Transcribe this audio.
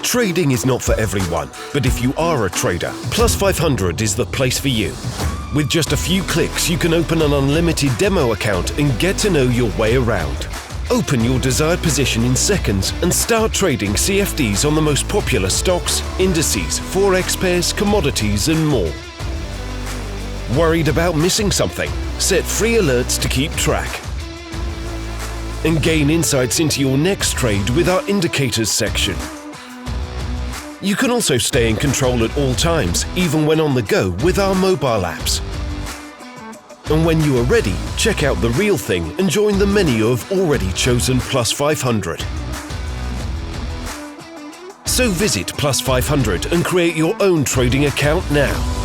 Trading is not for everyone, but if you are a trader, Plus500 is the place for you. With just a few clicks, you can open an unlimited demo account and get to know your way around. Open your desired position in seconds and start trading CFDs on the most popular stocks, indices, forex pairs, commodities and more. Worried about missing something? Set free alerts to keep track. And gain insights into your next trade with our indicators section. You can also stay in control at all times, even when on the go with our mobile apps. And when you are ready, check out the real thing and join the many who have already chosen Plus500. So visit Plus500 and create your own trading account now.